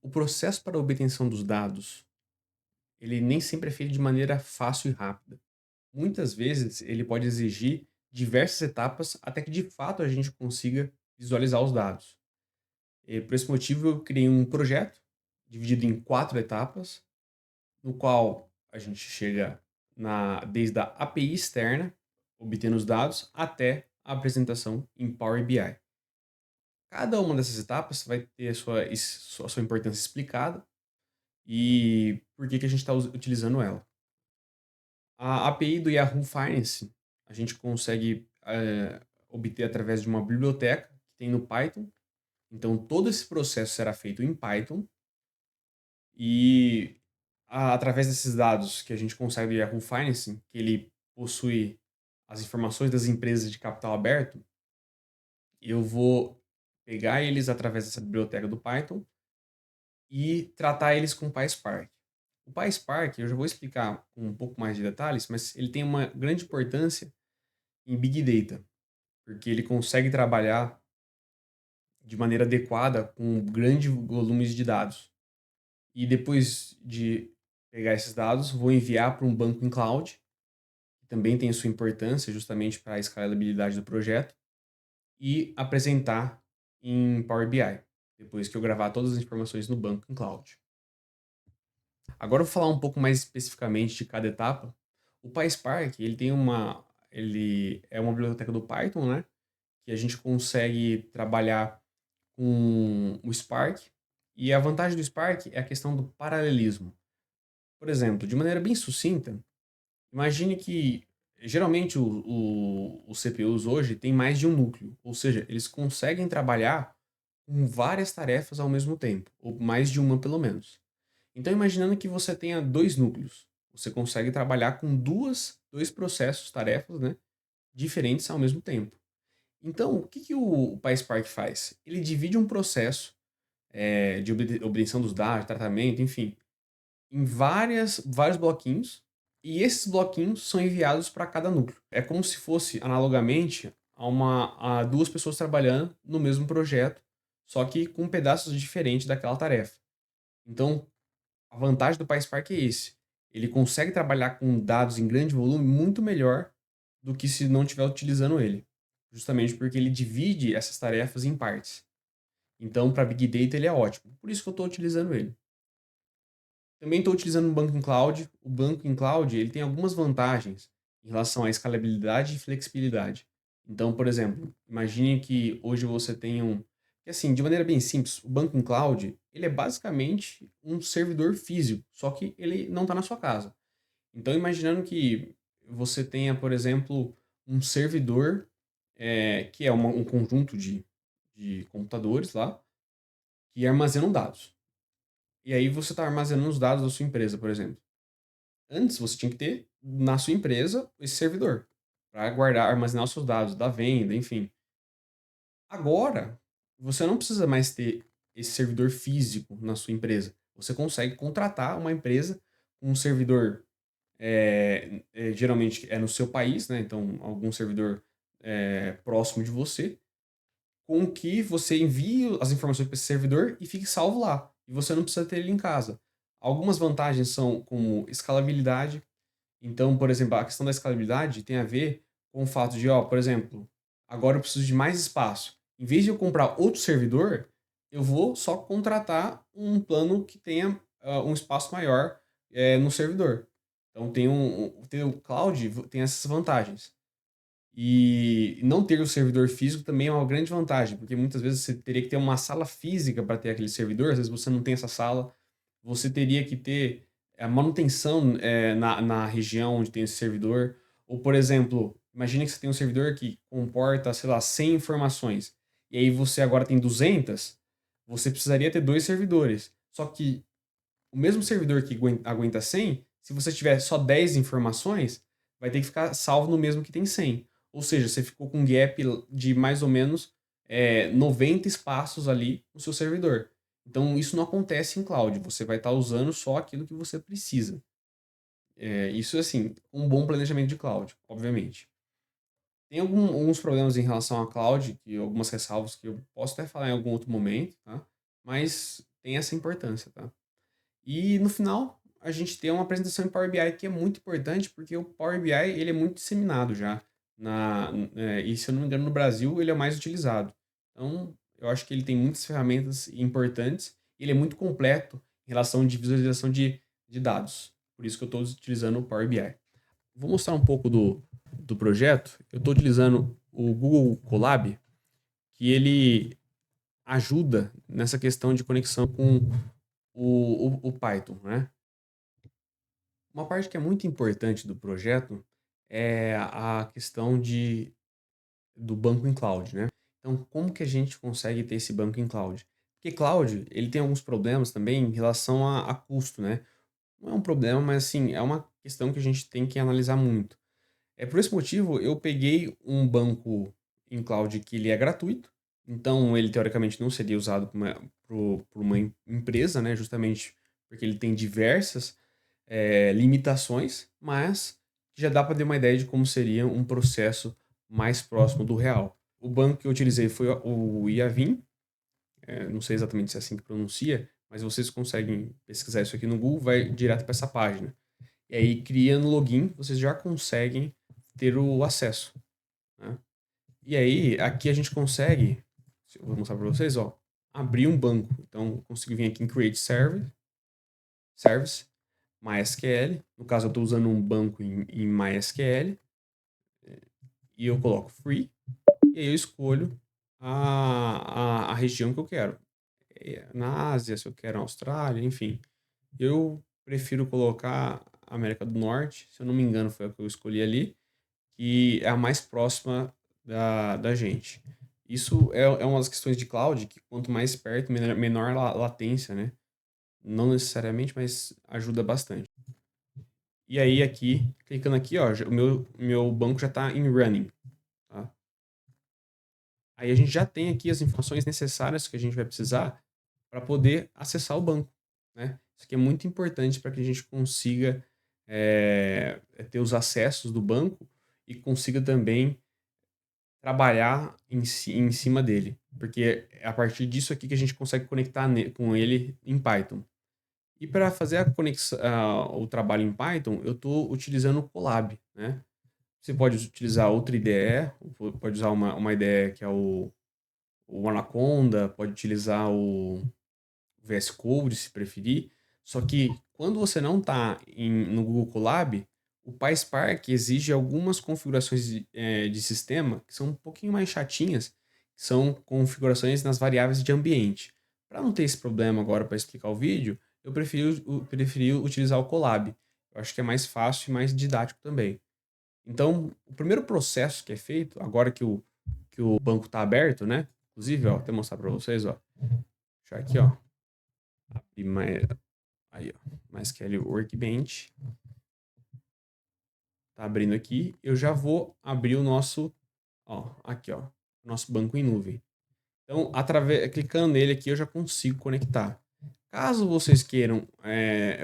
O processo para a obtenção dos dados, ele nem sempre é feito de maneira fácil e rápida. Muitas vezes ele pode exigir diversas etapas até que de fato a gente consiga visualizar os dados. E por esse motivo eu criei um projeto dividido em 4 etapas, no qual a gente chega desde a API externa, obtendo os dados, até a apresentação em Power BI. Cada uma dessas etapas vai ter a sua importância explicada e por que que a gente está utilizando ela. A API do Yahoo Finance a gente consegue obter através de uma biblioteca que tem no Python. Então, todo esse processo será feito em Python e através desses dados que a gente consegue do Yahoo Finance, que ele possui as informações das empresas de capital aberto, eu vou pegar eles através dessa biblioteca do Python e tratar eles com PySpark. O PySpark, eu já vou explicar com um pouco mais de detalhes, mas ele tem uma grande importância em Big Data, porque ele consegue trabalhar de maneira adequada com grandes volumes de dados. E depois de pegar esses dados, vou enviar para um banco em cloud, que também tem sua importância justamente para a escalabilidade do projeto, e apresentar em Power BI, depois que eu gravar todas as informações no banco em cloud. Agora eu vou falar um pouco mais especificamente de cada etapa. O PySpark, ele é uma biblioteca do Python, né? Que a gente consegue trabalhar com o Spark. E a vantagem do Spark é a questão do paralelismo. Por exemplo, de maneira bem sucinta, imagine que geralmente os CPUs hoje têm mais de um núcleo, ou seja, eles conseguem trabalhar com várias tarefas ao mesmo tempo, ou mais de uma pelo menos. Então, imaginando que você tenha dois núcleos, você consegue trabalhar com dois processos, tarefas, né, diferentes ao mesmo tempo. Então, o que que o PySpark faz? Ele divide um processo de obtenção dos dados, tratamento, enfim, em vários bloquinhos, e esses bloquinhos são enviados para cada núcleo. É como se fosse, analogamente, a duas pessoas trabalhando no mesmo projeto, só que com pedaços diferentes daquela tarefa. Então, a vantagem do PySpark é esse. Ele consegue trabalhar com dados em grande volume muito melhor do que se não estiver utilizando ele. Justamente porque ele divide essas tarefas em partes. Então, para Big Data, ele é ótimo. Por isso que eu estou utilizando ele. Também estou utilizando o banco em cloud. O banco em cloud ele tem algumas vantagens em relação à escalabilidade e flexibilidade. Então, por exemplo, imagine que hoje você tem que assim, de maneira bem simples, o banco em cloud ele é basicamente um servidor físico, só que ele não está na sua casa. Então, imaginando que você tenha, por exemplo, um servidor que é um conjunto de computadores lá que armazenam dados. E aí você está armazenando os dados da sua empresa, por exemplo. Antes você tinha que ter na sua empresa esse servidor para guardar, armazenar os seus dados da venda, enfim. Agora, você não precisa mais ter esse servidor físico na sua empresa. Você consegue contratar uma empresa com um servidor, geralmente é no seu país, né? Então, algum servidor próximo de você, com que você envie as informações para esse servidor e fique salvo lá. E você não precisa ter ele em casa. Algumas vantagens são como escalabilidade. Então, por exemplo, a questão da escalabilidade tem a ver com o fato de, ó, por exemplo, agora eu preciso de mais espaço. Em vez de eu comprar outro servidor, eu vou só contratar um plano que tenha um espaço maior no servidor. Então, ter o cloud tem essas vantagens. E não ter o servidor físico também é uma grande vantagem, porque muitas vezes você teria que ter uma sala física para ter aquele servidor, às vezes você não tem essa sala, você teria que ter a manutenção na região onde tem esse servidor. Ou, por exemplo, imagine que você tem um servidor que comporta, sei lá, 100 informações, e aí você agora tem 200, você precisaria ter dois servidores. Só que o mesmo servidor que aguenta 100, se você tiver só 10 informações, vai ter que ficar salvo no mesmo que tem 100. Ou seja, você ficou com um gap de mais ou menos 90 espaços ali no seu servidor. Então, isso não acontece em cloud. Você vai estar usando só aquilo que você precisa. Isso, assim, um bom planejamento de cloud, obviamente. Tem alguns problemas em relação à cloud, que algumas ressalvas que eu posso até falar em algum outro momento, tá? Mas tem essa importância, tá? E no final, a gente tem uma apresentação em Power BI que é muito importante, porque o Power BI ele é muito disseminado já. E se eu não me engano, no Brasil ele é o mais utilizado. Então, eu acho que ele tem muitas ferramentas importantes e ele é muito completo em relação de visualização de dados. Por isso que eu estou utilizando o Power BI. Vou mostrar um pouco do projeto. Eu estou utilizando o Google Colab, que ele ajuda nessa questão de conexão com o Python, né? Uma parte que é muito importante do projeto é a questão do banco em cloud, né? Então, como que a gente consegue ter esse banco em cloud? Porque cloud, ele tem alguns problemas também em relação a custo, né? Não é um problema, mas assim, é uma questão que a gente tem que analisar muito. Por esse motivo, eu peguei um banco em cloud que ele é gratuito, então ele teoricamente não seria usado por uma empresa, né? Justamente porque ele tem diversas limitações, mas já dá para ter uma ideia de como seria um processo mais próximo do real. O banco que eu utilizei foi o Iavin, não sei exatamente se é assim que pronuncia, mas vocês conseguem pesquisar isso aqui no Google, vai direto para essa página. E aí, criando login, vocês já conseguem ter o acesso, né? E aí, aqui a gente consegue, eu vou mostrar para vocês, ó, abrir um banco. Então, eu consigo vir aqui em Create Service, MySQL. No caso, eu estou usando um banco em MySQL. E eu coloco Free. E aí eu escolho a região que eu quero. Na Ásia, se eu quero na Austrália, enfim. Eu prefiro colocar América do Norte. Se eu não me engano, foi a que eu escolhi ali. Que é a mais próxima da gente. Isso é uma das questões de cloud, que quanto mais perto, menor latência, né? Não necessariamente, mas ajuda bastante. E aí aqui, clicando aqui, ó, o meu banco já está em running, tá? Aí a gente já tem aqui as informações necessárias que a gente vai precisar para poder acessar o banco, né? Isso aqui é muito importante para que a gente consiga ter os acessos do banco e consiga também trabalhar em cima dele, porque é a partir disso aqui que a gente consegue conectar com ele em Python. E para fazer a conexão, o trabalho em Python, eu estou utilizando o Colab, né? Você pode utilizar outra IDE, pode usar uma IDE que é o Anaconda, pode utilizar o VS Code se preferir. Só que quando você não está no Google Colab, o PySpark exige algumas configurações de sistema que são um pouquinho mais chatinhas, que são configurações nas variáveis de ambiente. Para não ter esse problema agora para explicar o vídeo, eu preferi utilizar o Colab. Eu acho que é mais fácil e mais didático também. Então, o primeiro processo que é feito, agora que o banco está aberto, né? Inclusive, ó, até mostrar para vocês, ó. Deixa eu aqui, ó. Abrir aí, ó. MySQL Workbench. Tá abrindo aqui. Eu já vou abrir o nosso, ó, aqui, ó. Nosso banco em nuvem. Então, clicando nele aqui, eu já consigo conectar. Caso vocês queiram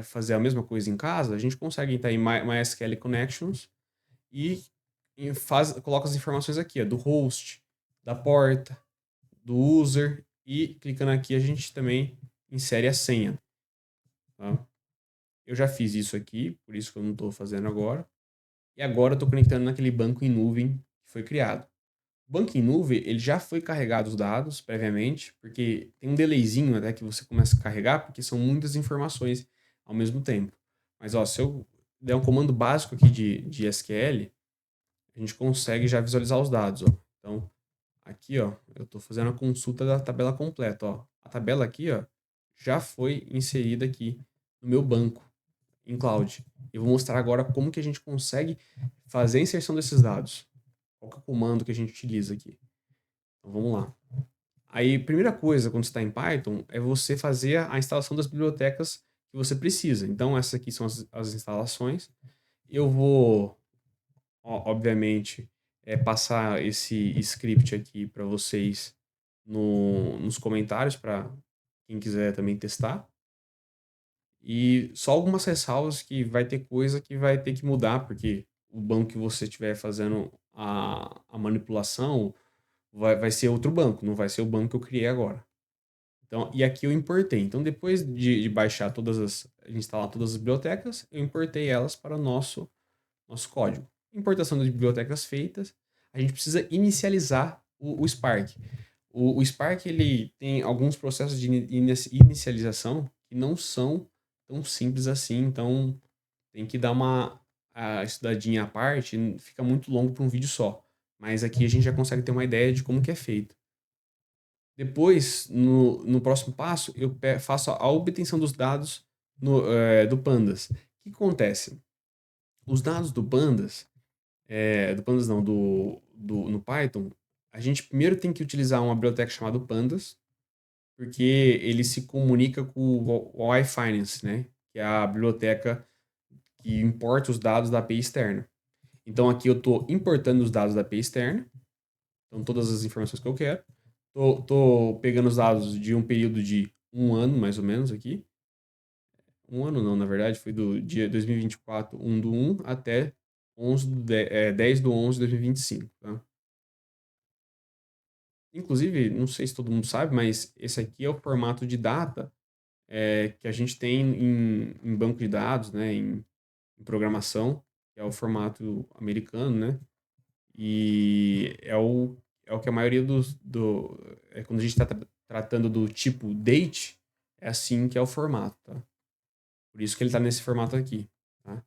fazer a mesma coisa em casa, a gente consegue entrar em MySQL Connections e coloca as informações aqui, ó, do host, da porta, do user e clicando aqui a gente também insere a senha, tá? Eu já fiz isso aqui, por isso que eu não estou fazendo agora. E agora eu estou conectando naquele banco em nuvem que foi criado. O banco em nuvem, ele já foi carregado os dados previamente, porque tem um delayzinho até que você começa a carregar, porque são muitas informações ao mesmo tempo. Mas ó, se eu der um comando básico aqui de SQL, a gente consegue já visualizar os dados, ó. Então, aqui, ó, eu estou fazendo a consulta da tabela completa, ó. A tabela aqui, ó, já foi inserida aqui no meu banco em cloud. Eu vou mostrar agora como que a gente consegue fazer a inserção desses dados. Qual que é o comando que a gente utiliza aqui? Então, vamos lá. Aí, primeira coisa, quando você está em Python, é você fazer a instalação das bibliotecas que você precisa. Então, essas aqui são as instalações. Eu vou obviamente, passar esse script aqui para vocês nos comentários, para quem quiser também testar. E só algumas ressalvas que vai ter coisa que vai ter que mudar, porque o banco que você estiver fazendo a manipulação vai ser outro banco, não vai ser o banco que eu criei agora. Então, e aqui eu importei. Então, depois de baixar de instalar todas as bibliotecas, eu importei elas para o nosso código. Importação das bibliotecas feitas, a gente precisa inicializar o Spark. O Spark ele tem alguns processos de inicialização que não são tão simples assim, então tem que dar uma estudadinha à parte, fica muito longo para um vídeo só. Mas aqui a gente já consegue ter uma ideia de como que é feito. Depois, no próximo passo, eu faço a obtenção dos dados do Pandas. O que acontece? Os dados do Pandas não, no Python, a gente primeiro tem que utilizar uma biblioteca chamada Pandas, porque ele se comunica com o iFinance, né? Que é a biblioteca que importa os dados da API externa. Então aqui eu estou importando os dados da API externa, então todas as informações que eu quero. Tô pegando os dados de um período de um ano, mais ou menos, aqui. Um ano não, na verdade, foi do dia 2024, 1 do 1, até 10 do 11 de 2025, tá? Inclusive, não sei se todo mundo sabe, mas esse aqui é o formato de data que a gente tem em banco de dados, né, em programação, que é o formato americano, né? E é o que a maioria quando a gente está tratando do tipo date, é assim que é o formato, tá? Por isso que ele está nesse formato aqui, tá?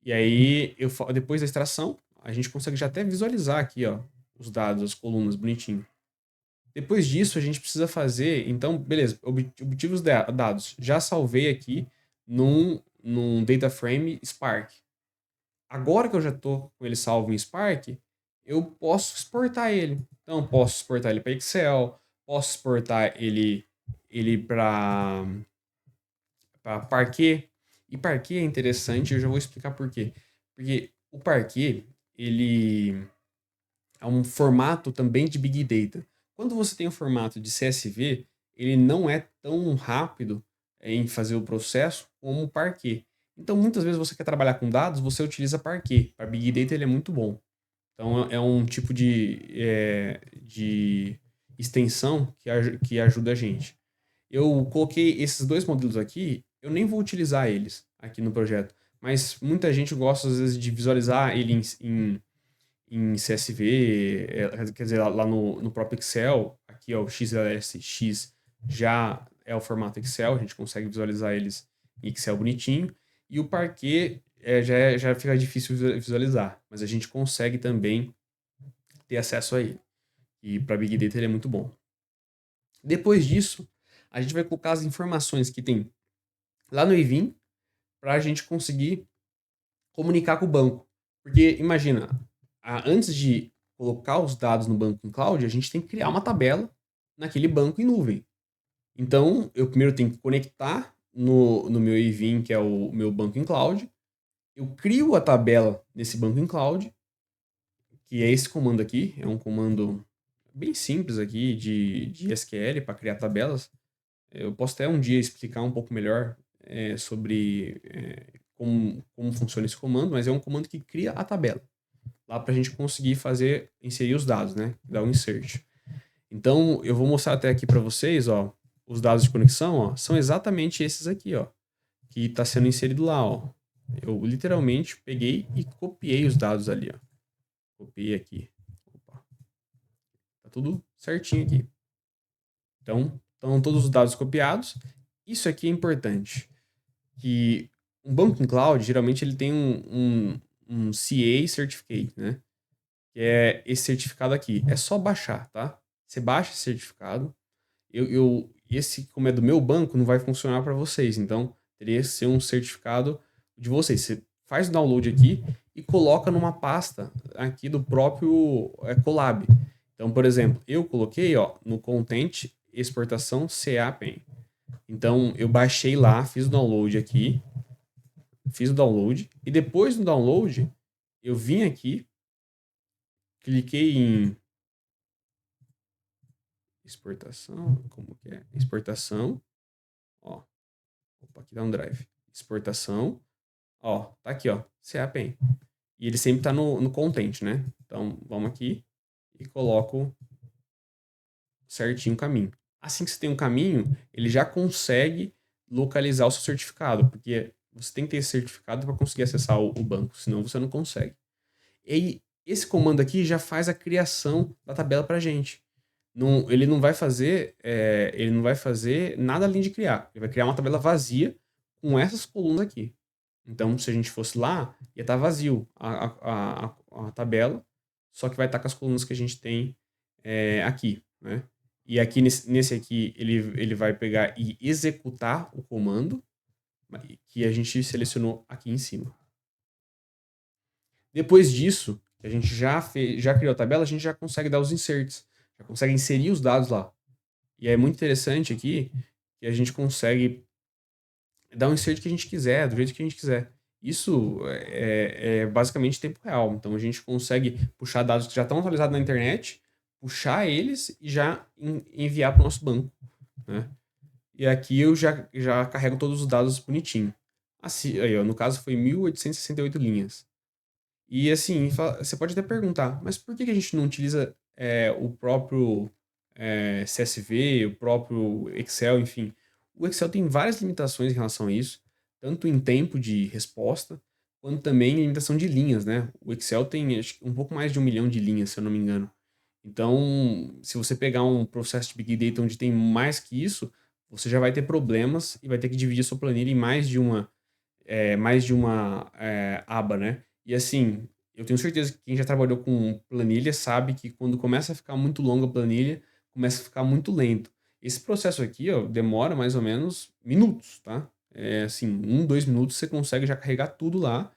E aí, depois da extração, a gente consegue já até visualizar aqui, ó, os dados, as colunas, bonitinho. Depois disso, a gente precisa fazer, então, beleza, obtive os dados. Já salvei aqui num data frame Spark. Agora que eu já estou com ele salvo em Spark, eu posso exportar ele. Então, posso exportar ele para Excel, posso exportar ele para Parquet. E Parquet é interessante, eu já vou explicar por quê. Porque o Parquet, ele é um formato também de Big Data. Quando você tem um formato de CSV, ele não é tão rápido em fazer o processo como o Parquet. Então, muitas vezes você quer trabalhar com dados, você utiliza Parquet. Para Big Data ele é muito bom. Então, é um tipo de extensão que ajuda a gente. Eu coloquei esses dois modelos aqui, eu nem vou utilizar eles aqui no projeto, mas muita gente gosta às vezes de visualizar ele em CSV, quer dizer, lá no próprio Excel, aqui ó, o XLSX já é o formato Excel, a gente consegue visualizar eles em Excel bonitinho, e o Parquet já fica difícil visualizar, mas a gente consegue também ter acesso a ele. E para Big Data ele é muito bom. Depois disso, a gente vai colocar as informações que tem lá no Evin para a gente conseguir comunicar com o banco. Porque imagina, antes de colocar os dados no banco em cloud, a gente tem que criar uma tabela naquele banco em nuvem. Então, eu primeiro tenho que conectar no meu Evin, que é o meu banco em cloud. Eu crio a tabela nesse banco em cloud, que é esse comando aqui. É um comando bem simples aqui de SQL para criar tabelas. Eu posso até um dia explicar um pouco melhor sobre como funciona esse comando, mas é um comando que cria a tabela. Lá para a gente conseguir inserir os dados, né? Dar um insert. Então, eu vou mostrar até aqui para vocês, ó, os dados de conexão, ó, são exatamente esses aqui, ó, que está sendo inserido lá, ó. Eu literalmente peguei e copiei os dados ali, ó. Copiei aqui. Opa. Tá tudo certinho aqui. Então, estão todos os dados copiados. Isso aqui é importante, que um banco em cloud, geralmente ele tem um CA Certificate, né? Que é esse certificado aqui. É só baixar, tá? Você baixa esse certificado. Esse, como é do meu banco, não vai funcionar para vocês. Então, teria que ser um certificado de vocês. Você faz o download aqui e coloca numa pasta aqui do próprio Colab. Então, por exemplo, eu coloquei ó, no Content Exportação CAPEN. Então, eu baixei lá, fiz o download aqui, fiz o download, e depois do download, eu vim aqui, cliquei em exportação, como que é? Exportação, ó, opa, aqui dá um drive. Exportação, ó, tá aqui, ó, CAPEN. E ele sempre tá no content, né? Então, vamos aqui e coloco certinho o caminho. Assim que você tem um caminho, ele já consegue localizar o seu certificado, porque você tem que ter esse certificado para conseguir acessar o banco, senão você não consegue. E aí, esse comando aqui já faz a criação da tabela para a gente. Não, ele não vai fazer nada além de criar. Ele vai criar uma tabela vazia com essas colunas aqui. Então, se a gente fosse lá, ia estar vazio a tabela, só que vai estar com as colunas que a gente tem aqui, né? E aqui nesse aqui, ele vai pegar e executar o comando que a gente selecionou aqui em cima. Depois disso, que a gente já criou a tabela, a gente já consegue dar os inserts, já consegue inserir os dados lá. E é muito interessante aqui que a gente consegue dar um insert que a gente quiser, do jeito que a gente quiser. Isso é basicamente tempo real. Então a gente consegue puxar dados que já estão atualizados na internet, puxar eles e já enviar para o nosso banco, né? E aqui eu já carrego todos os dados bonitinho. Assim, aí, ó, no caso foi 1868 linhas. E assim, você pode até perguntar, mas por que a gente não utiliza o próprio CSV, o próprio Excel, enfim? O Excel tem várias limitações em relação a isso, tanto em tempo de resposta, quanto também em limitação de linhas, né? O Excel tem acho, que um pouco mais de 1 milhão de linhas, se eu não me engano. Então, se você pegar um processo de Big Data onde tem mais que isso, você já vai ter problemas e vai ter que dividir sua planilha em mais de uma aba, né? E assim, eu tenho certeza que quem já trabalhou com planilha sabe que quando começa a ficar muito longa a planilha, começa a ficar muito lento. Esse processo aqui, ó, demora mais ou menos minutos, tá? É assim, 2 minutos você consegue já carregar tudo lá.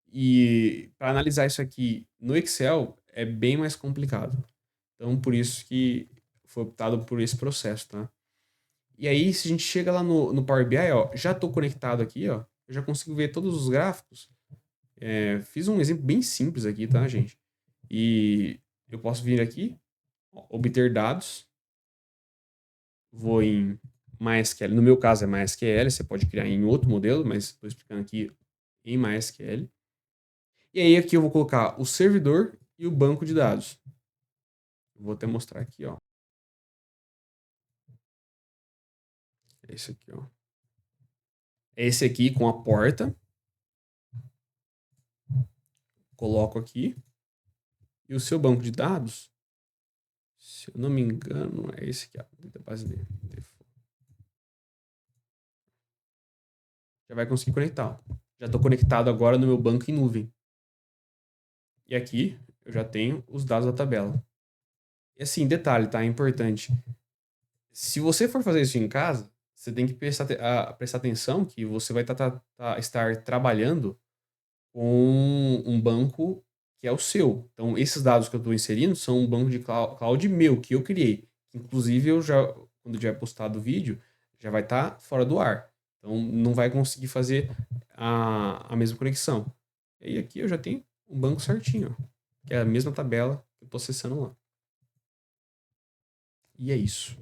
E para analisar isso aqui no Excel é bem mais complicado. Então, por isso que foi optado por esse processo, tá? E aí, se a gente chega lá no Power BI, ó, já estou conectado aqui, ó, eu já consigo ver todos os gráficos. Fiz um exemplo bem simples aqui, tá, gente? E eu posso vir aqui, ó, obter dados, vou em MySQL. No meu caso é MySQL, você pode criar em outro modelo, mas estou explicando aqui em MySQL. E aí aqui eu vou colocar o servidor e o banco de dados. Vou até mostrar aqui, ó. É esse aqui, ó. É esse aqui com a porta. Coloco aqui. E o seu banco de dados, se eu não me engano, é esse aqui, ó, da base dele. Já vai conseguir conectar. Ó. Já estou conectado agora no meu banco em nuvem. E aqui eu já tenho os dados da tabela. E assim, detalhe, tá? É importante. Se você for fazer isso em casa, você tem que prestar atenção que você vai estar trabalhando com um banco que é o seu. Então, esses dados que eu estou inserindo são um banco de cloud meu, que eu criei. Inclusive, quando tiver postado o vídeo, já vai estar fora do ar. Então, não vai conseguir fazer a mesma conexão. E aí, aqui eu já tenho um banco certinho, ó, que é a mesma tabela que eu estou acessando lá. E é isso.